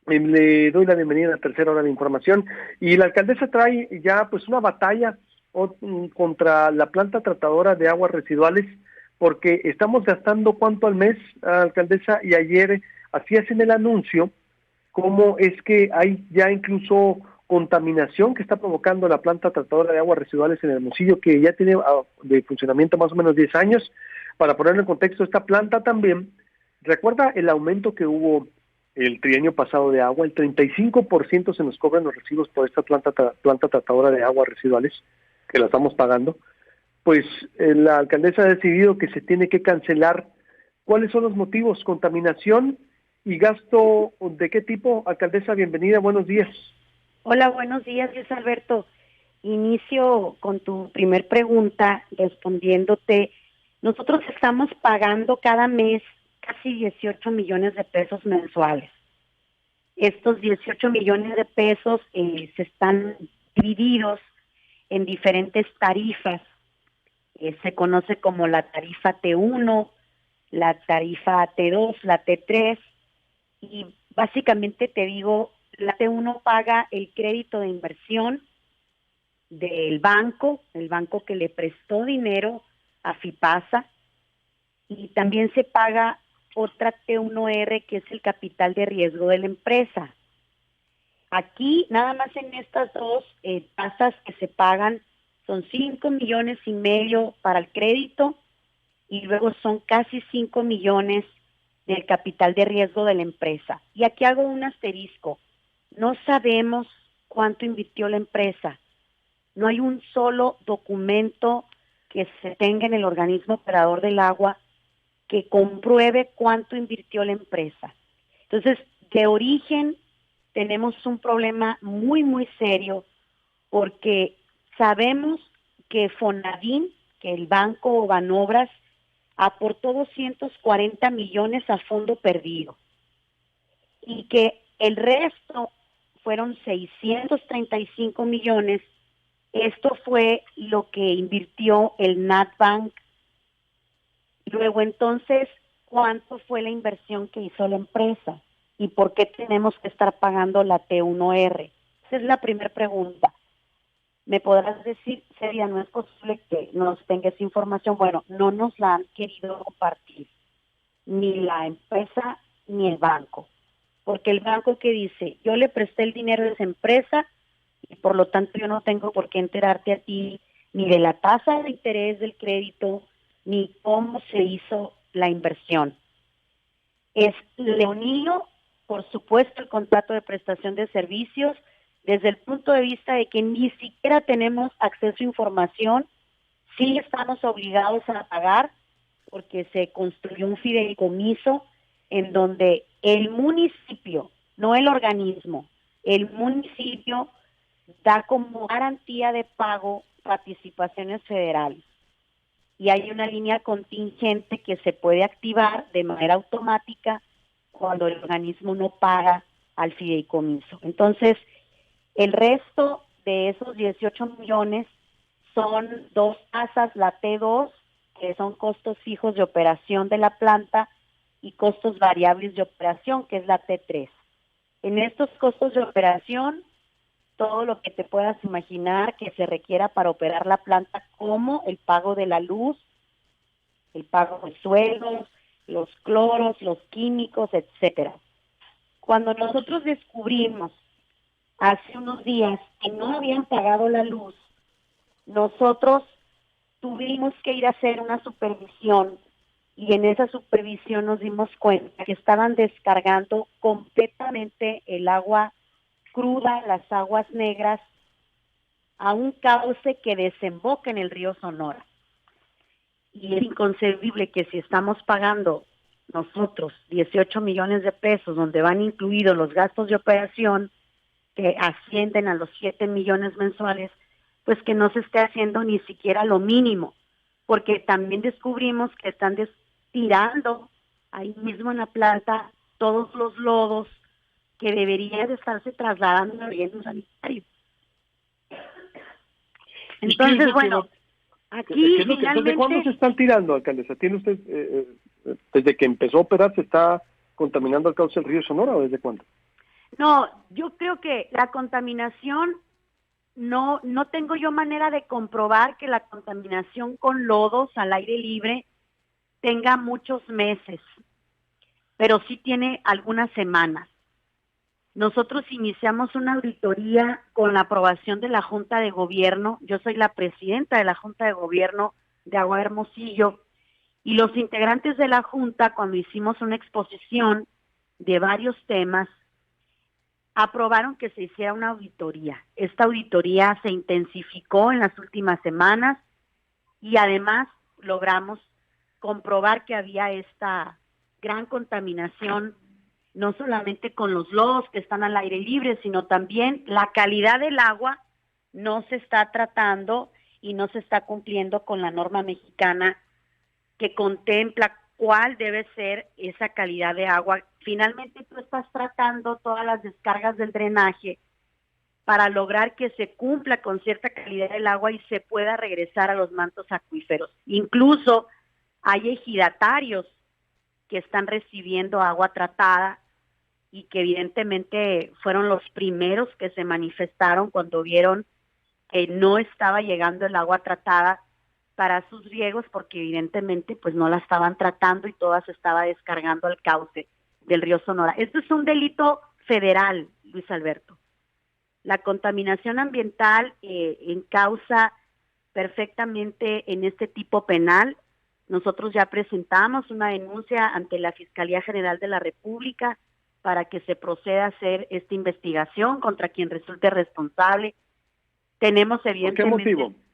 Le doy la bienvenida a la tercera hora de información y la alcaldesa trae ya pues una batalla contra la planta tratadora de aguas residuales porque estamos gastando cuánto al mes, alcaldesa, y ayer hacías en el anuncio cómo es que hay ya incluso contaminación que está provocando la planta tratadora de aguas residuales en Hermosillo, que ya tiene de funcionamiento más o menos 10 años. Para ponerlo en contexto, esta planta también, recuerda el aumento que hubo el trienio pasado de agua, el 35% se nos cobran los recibos por esta planta tratadora de aguas residuales, que la estamos pagando. Pues la alcaldesa ha decidido que se tiene que cancelar. ¿Cuáles son los motivos? ¿Contaminación y gasto de qué tipo? Alcaldesa, bienvenida, buenos días. Hola, buenos días, Luis Alberto. Inicio con tu primer pregunta respondiéndote. Nosotros estamos pagando cada mes casi 18 millones de pesos mensuales. Estos 18 millones de pesos se están divididos en diferentes tarifas. Se conoce como la tarifa T1, la tarifa T2, la T3, y básicamente te digo, la T1 paga el crédito de inversión del banco, el banco que le prestó dinero a FIPASA, y también se paga otra T1R que es el capital de riesgo de la empresa. Aquí, nada más en estas dos tasas que se pagan, son 5 millones y medio para el crédito y luego son casi 5 millones del capital de riesgo de la empresa. Y aquí hago un asterisco. No sabemos cuánto invirtió la empresa. No hay un solo documento que se tenga en el organismo operador del agua que compruebe cuánto invirtió la empresa. Entonces, de origen, tenemos un problema muy, muy serio porque sabemos que Fonavin, que el banco Banobras, aportó 240 millones a fondo perdido y que el resto fueron 635 millones. Esto fue lo que invirtió el NatBank. Luego, entonces, ¿cuánto fue la inversión que hizo la empresa? ¿Y por qué tenemos que estar pagando la T1R? Esa es la primera pregunta. Me podrás decir, Celia, no es posible que nos tengas información. Bueno, no nos la han querido compartir, ni la empresa ni el banco. Porque el banco que dice, yo le presté el dinero a esa empresa y por lo tanto yo no tengo por qué enterarte a ti ni de la tasa de interés del crédito, ni cómo se hizo la inversión. Es leonino, por supuesto, el contrato de prestación de servicios, desde el punto de vista de que ni siquiera tenemos acceso a información, sí estamos obligados a pagar porque se construyó un fideicomiso en donde el municipio, no el organismo, el municipio da como garantía de pago participaciones federales. Y hay una línea contingente que se puede activar de manera automática cuando el organismo no paga al fideicomiso. Entonces, el resto de esos 18 millones son dos tasas, la T2, que son costos fijos de operación de la planta, y costos variables de operación, que es la T3. En estos costos de operación, todo lo que te puedas imaginar que se requiera para operar la planta, como el pago de la luz, el pago de sueldos, los cloros, los químicos, etcétera. Cuando nosotros descubrimos hace unos días que no habían pagado la luz, nosotros tuvimos que ir a hacer una supervisión y en esa supervisión nos dimos cuenta que estaban descargando completamente el agua cruda, las aguas negras, a un cauce que desemboca en el río Sonora. Y es inconcebible que si estamos pagando nosotros 18 millones de pesos, donde van incluidos los gastos de operación, que ascienden a los 7 millones mensuales, pues que no se esté haciendo ni siquiera lo mínimo, porque también descubrimos que están tirando ahí mismo en la planta todos los lodos que deberían de estarse trasladando al relleno sanitario. Entonces, bueno, aquí finalmente... ¿Desde cuándo se están tirando, alcaldesa? ¿Tiene usted, desde que empezó a operar, se está contaminando el cauce del río Sonora o desde cuándo? No, yo creo que la contaminación, no tengo yo manera de comprobar que la contaminación con lodos al aire libre tenga muchos meses, pero sí tiene algunas semanas. Nosotros iniciamos una auditoría con la aprobación de la Junta de Gobierno. Yo soy la presidenta de la Junta de Gobierno de Agua Hermosillo y los integrantes de la Junta, cuando hicimos una exposición de varios temas, aprobaron que se hiciera una auditoría. Esta auditoría se intensificó en las últimas semanas y además logramos comprobar que había esta gran contaminación, no solamente con los lodos que están al aire libre, sino también la calidad del agua no se está tratando y no se está cumpliendo con la norma mexicana que contempla cuál debe ser esa calidad de agua. Finalmente tú estás tratando todas las descargas del drenaje para lograr que se cumpla con cierta calidad del agua y se pueda regresar a los mantos acuíferos. Incluso hay ejidatarios que están recibiendo agua tratada y que evidentemente fueron los primeros que se manifestaron cuando vieron que no estaba llegando el agua tratada para sus riegos, porque evidentemente pues no la estaban tratando y toda se estaba descargando al cauce del río Sonora. Esto es un delito federal, Luis Alberto. La contaminación ambiental encausa perfectamente en este tipo penal. Nosotros ya presentamos una denuncia ante la Fiscalía General de la República para que se proceda a hacer esta investigación contra quien resulte responsable. Tenemos evidentemente... ¿Por qué motivo?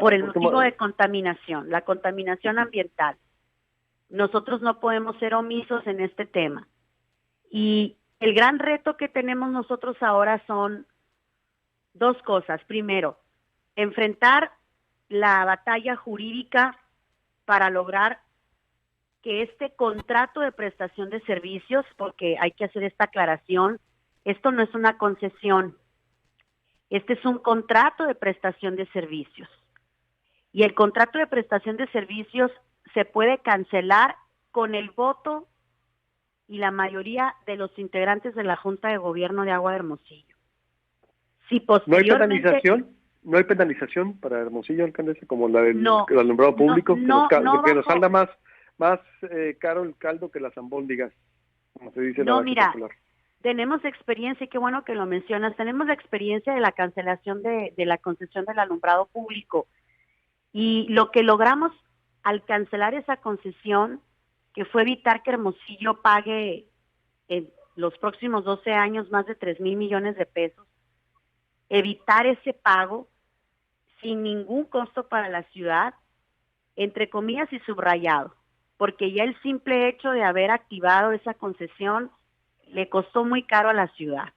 Por el motivo de contaminación, la contaminación ambiental. Nosotros no podemos ser omisos en este tema. Y el gran reto que tenemos nosotros ahora son dos cosas. Primero, enfrentar la batalla jurídica para lograr que este contrato de prestación de servicios, porque hay que hacer esta aclaración, esto no es una concesión, este es un contrato de prestación de servicios. Y el contrato de prestación de servicios se puede cancelar con el voto y la mayoría de los integrantes de la Junta de Gobierno de Agua de Hermosillo. Si posteriormente... ¿No hay penalización para Hermosillo, alcaldesa, como la del alumbrado público? Que nos salga más caro el caldo que las albóndigas, como se dice en la base popular. Tenemos experiencia, y qué bueno que lo mencionas, tenemos la experiencia de la cancelación de la concesión del alumbrado público. Y lo que logramos al cancelar esa concesión, que fue evitar que Hermosillo pague en los próximos 12 años más de 3,000 millones de pesos, evitar ese pago sin ningún costo para la ciudad, entre comillas y subrayado, porque ya el simple hecho de haber activado esa concesión le costó muy caro a la ciudad,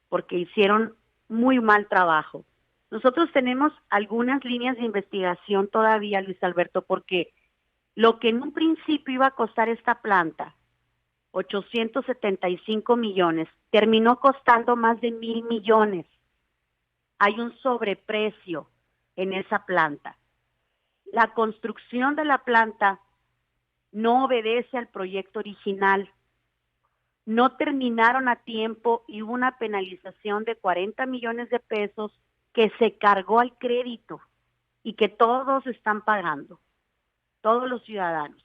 porque hicieron muy mal trabajo. Nosotros tenemos algunas líneas de investigación todavía, Luis Alberto, porque lo que en un principio iba a costar esta planta, 875 millones, terminó costando más de 1,000 millones. Hay un sobreprecio en esa planta. La construcción de la planta no obedece al proyecto original. No terminaron a tiempo y hubo una penalización de 40 millones de pesos que se cargó al crédito y que todos están pagando, todos los ciudadanos.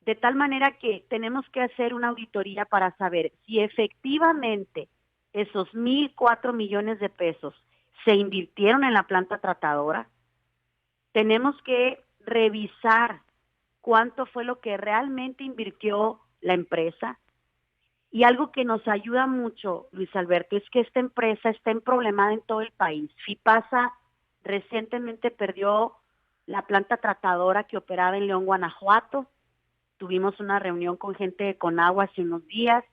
De tal manera que tenemos que hacer una auditoría para saber si efectivamente esos 1,004 millones de pesos se invirtieron en la planta tratadora. Tenemos que revisar cuánto fue lo que realmente invirtió la empresa. Y algo que nos ayuda mucho, Luis Alberto, es que esta empresa está emproblemada en todo el país. FIPASA recientemente perdió la planta tratadora que operaba en León, Guanajuato. Tuvimos una reunión con gente de Conagua hace unos días.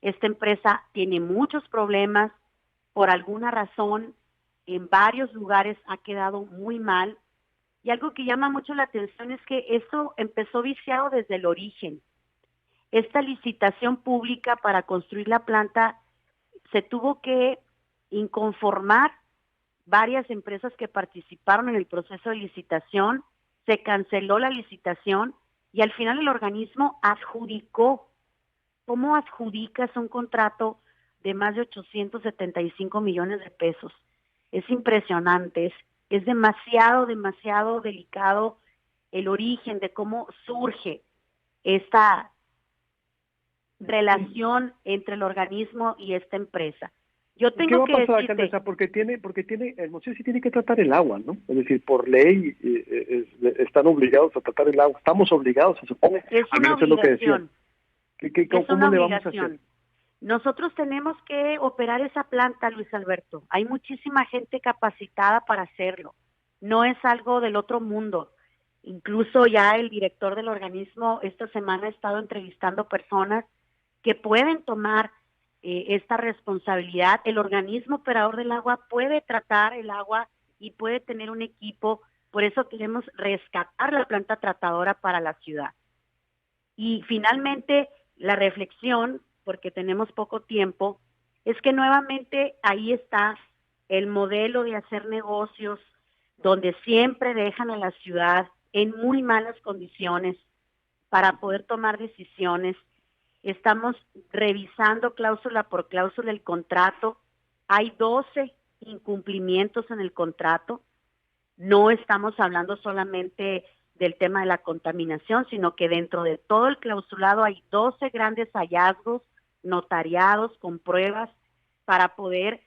Esta empresa tiene muchos problemas. Por alguna razón, en varios lugares ha quedado muy mal. Y algo que llama mucho la atención es que esto empezó viciado desde el origen. Esta licitación pública para construir la planta se tuvo que inconformar varias empresas que participaron en el proceso de licitación, se canceló la licitación y al final el organismo adjudicó. ¿Cómo adjudicas un contrato de más de 875 millones de pesos. Es impresionante, es demasiado, demasiado delicado el origen de cómo surge esta relación entre el organismo y esta empresa. Yo ¿Qué tengo va a que pasar, decirte, alcaldesa? Porque Hermosillo sí tiene que tratar el agua, ¿no? Es decir, por ley están obligados a tratar el agua. Estamos obligados, se supone, es al una menos es lo que decían. obligación, es ¿Cómo una le vamos a hacer? obligación. Nosotros tenemos que operar esa planta, Luis Alberto. Hay muchísima gente capacitada para hacerlo. No es algo del otro mundo. Incluso ya el director del organismo esta semana ha estado entrevistando personas que pueden tomar esta responsabilidad. El organismo operador del agua puede tratar el agua y puede tener un equipo. Por eso queremos rescatar la planta tratadora para la ciudad. Y finalmente, la reflexión, porque tenemos poco tiempo, es que nuevamente ahí está el modelo de hacer negocios donde siempre dejan a la ciudad en muy malas condiciones para poder tomar decisiones. Estamos revisando cláusula por cláusula el contrato. Hay 12 incumplimientos en el contrato. No estamos hablando solamente del tema de la contaminación, sino que dentro de todo el clausulado hay 12 grandes hallazgos notariados con pruebas para poder,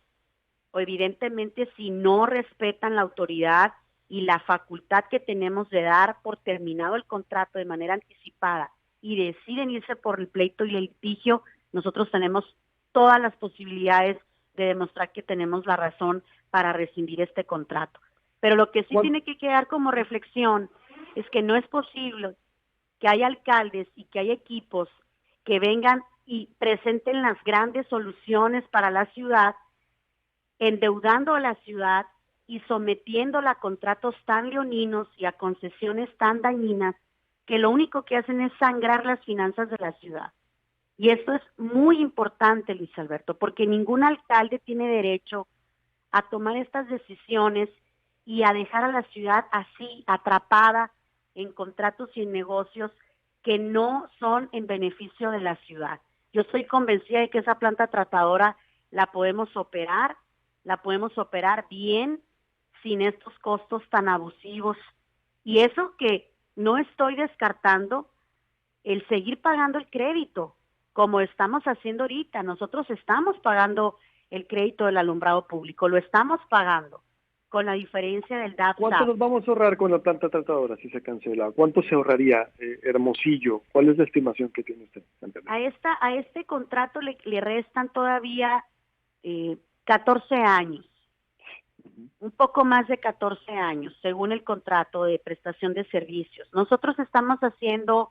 o evidentemente, si no respetan la autoridad y la facultad que tenemos de dar por terminado el contrato de manera anticipada y deciden irse por el pleito y el litigio, nosotros tenemos todas las posibilidades de demostrar que tenemos la razón para rescindir este contrato. Pero lo que sí tiene que quedar como reflexión es que no es posible que haya alcaldes y que haya equipos que vengan y presenten las grandes soluciones para la ciudad, endeudando a la ciudad y sometiéndola a contratos tan leoninos y a concesiones tan dañinas que lo único que hacen es sangrar las finanzas de la ciudad. Y esto es muy importante, Luis Alberto, porque ningún alcalde tiene derecho a tomar estas decisiones y a dejar a la ciudad así, atrapada en contratos y en negocios que no son en beneficio de la ciudad. Yo estoy convencida de que esa planta tratadora la podemos operar bien, sin estos costos tan abusivos. Y eso que no estoy descartando el seguir pagando el crédito, como estamos haciendo ahorita. Nosotros estamos pagando el crédito del alumbrado público, lo estamos pagando, con la diferencia del DAP. ¿Cuánto nos vamos a ahorrar con la planta tratadora si se cancela? ¿Cuánto se ahorraría Hermosillo? ¿Cuál es la estimación que tiene usted? A este contrato le restan todavía 14 años, un poco más de 14 años, según el contrato de prestación de servicios. Nosotros estamos haciendo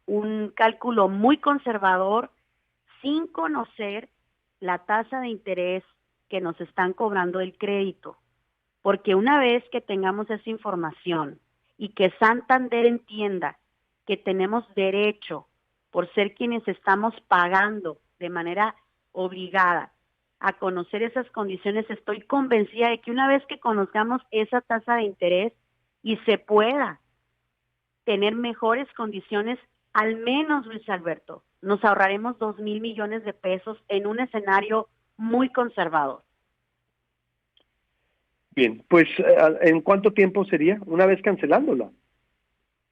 un cálculo muy conservador sin conocer la tasa de interés que nos están cobrando el crédito, porque una vez que tengamos esa información y que Santander entienda que tenemos derecho, por ser quienes estamos pagando de manera obligada, a conocer esas condiciones, estoy convencida de que una vez que conozcamos esa tasa de interés y se pueda tener mejores condiciones, al menos, Luis Alberto, nos ahorraremos 2,000 millones de pesos en un escenario muy conservador. Bien, pues ¿en cuánto tiempo sería? Una vez cancelándola.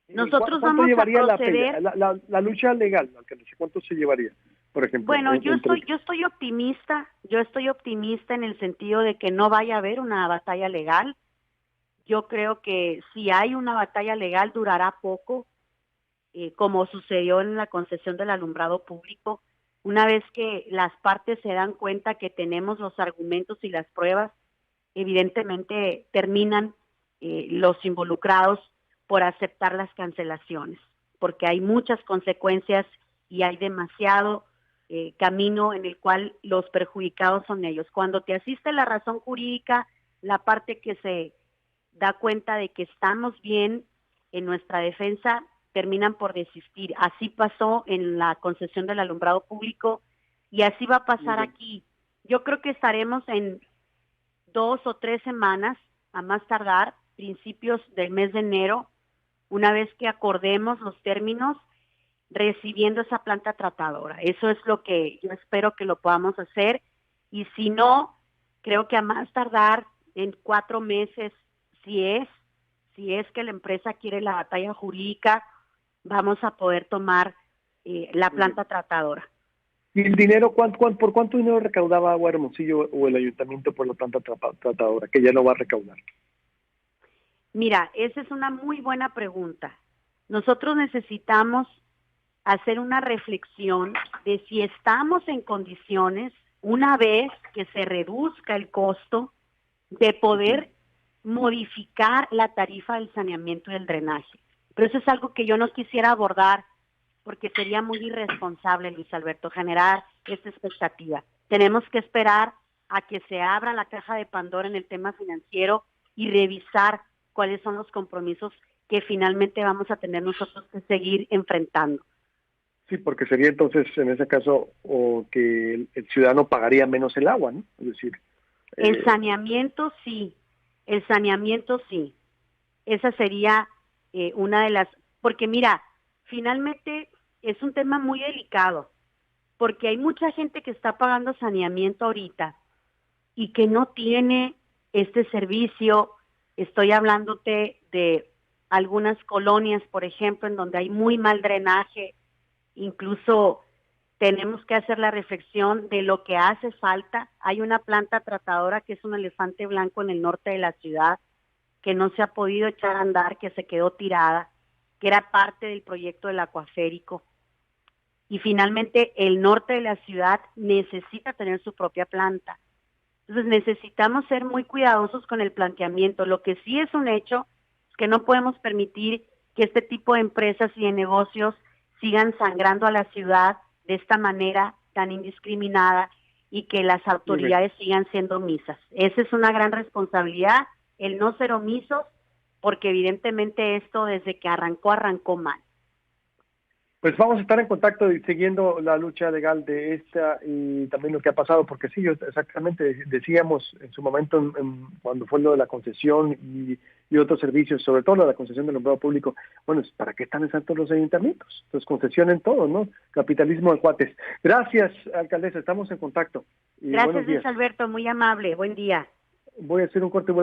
Nosotros ¿Cuánto vamos llevaría a proceder? la lucha legal? ¿Cuánto se llevaría, por ejemplo? Bueno, yo estoy optimista en el sentido de que no vaya a haber una batalla legal. Yo creo que si hay una batalla legal durará poco, como sucedió en la concesión del alumbrado público. Una vez que las partes se dan cuenta que tenemos los argumentos y las pruebas, evidentemente terminan los involucrados por aceptar las cancelaciones, porque hay muchas consecuencias y hay demasiado camino en el cual los perjudicados son ellos. Cuando te asiste la razón jurídica, la parte que se da cuenta de que estamos bien en nuestra defensa, terminan por desistir. Así pasó en la concesión del alumbrado público y así va a pasar aquí. Yo creo que estaremos en 2 o 3 semanas, a más tardar, principios del mes de enero, una vez que acordemos los términos, recibiendo esa planta tratadora. Eso es lo que yo espero que lo podamos hacer, y si no, creo que a más tardar en 4 meses, si es que la empresa quiere la batalla jurídica, vamos a poder tomar la planta tratadora. ¿Y el dinero, por cuánto dinero recaudaba Agua Hermosillo o el ayuntamiento por la planta tratadora, que ya no va a recaudar? Mira, esa es una muy buena pregunta. Nosotros necesitamos hacer una reflexión de si estamos en condiciones, una vez que se reduzca el costo, de poder modificar la tarifa del saneamiento y el drenaje. Pero eso es algo que yo no quisiera abordar porque sería muy irresponsable, Luis Alberto, generar esta expectativa. Tenemos que esperar a que se abra la caja de Pandora en el tema financiero y revisar cuáles son los compromisos que finalmente vamos a tener nosotros que seguir enfrentando. Sí, porque sería entonces, en ese caso, o que el ciudadano pagaría menos el agua, ¿no? Es decir... El saneamiento sí, Esa sería una de las... Porque mira, finalmente es un tema muy delicado, porque hay mucha gente que está pagando saneamiento ahorita y que no tiene este servicio. Estoy hablándote de algunas colonias, por ejemplo, en donde hay muy mal drenaje. Incluso tenemos que hacer la reflexión de lo que hace falta. Hay una planta tratadora que es un elefante blanco en el norte de la ciudad, que no se ha podido echar a andar, que se quedó tirada, que era parte del proyecto del acuaférico. Y finalmente el norte de la ciudad necesita tener su propia planta. Entonces necesitamos ser muy cuidadosos con el planteamiento. Lo que sí es un hecho es que no podemos permitir que este tipo de empresas y de negocios sigan sangrando a la ciudad de esta manera tan indiscriminada y que las autoridades sigan siendo omisas. Esa es una gran responsabilidad, el no ser omisos, porque evidentemente esto desde que arrancó mal. Pues vamos a estar en contacto y siguiendo la lucha legal de esta y también lo que ha pasado, porque sí, exactamente decíamos en su momento cuando fue lo de la concesión y otros servicios, sobre todo lo de la concesión del empleo público, bueno, ¿para qué están exactos los ayuntamientos? Entonces concesionen todo, ¿no? Capitalismo de cuates. Gracias, alcaldesa, estamos en contacto. Y gracias, Luis Alberto, muy amable, buen día. Voy a hacer un corte y vuelvo.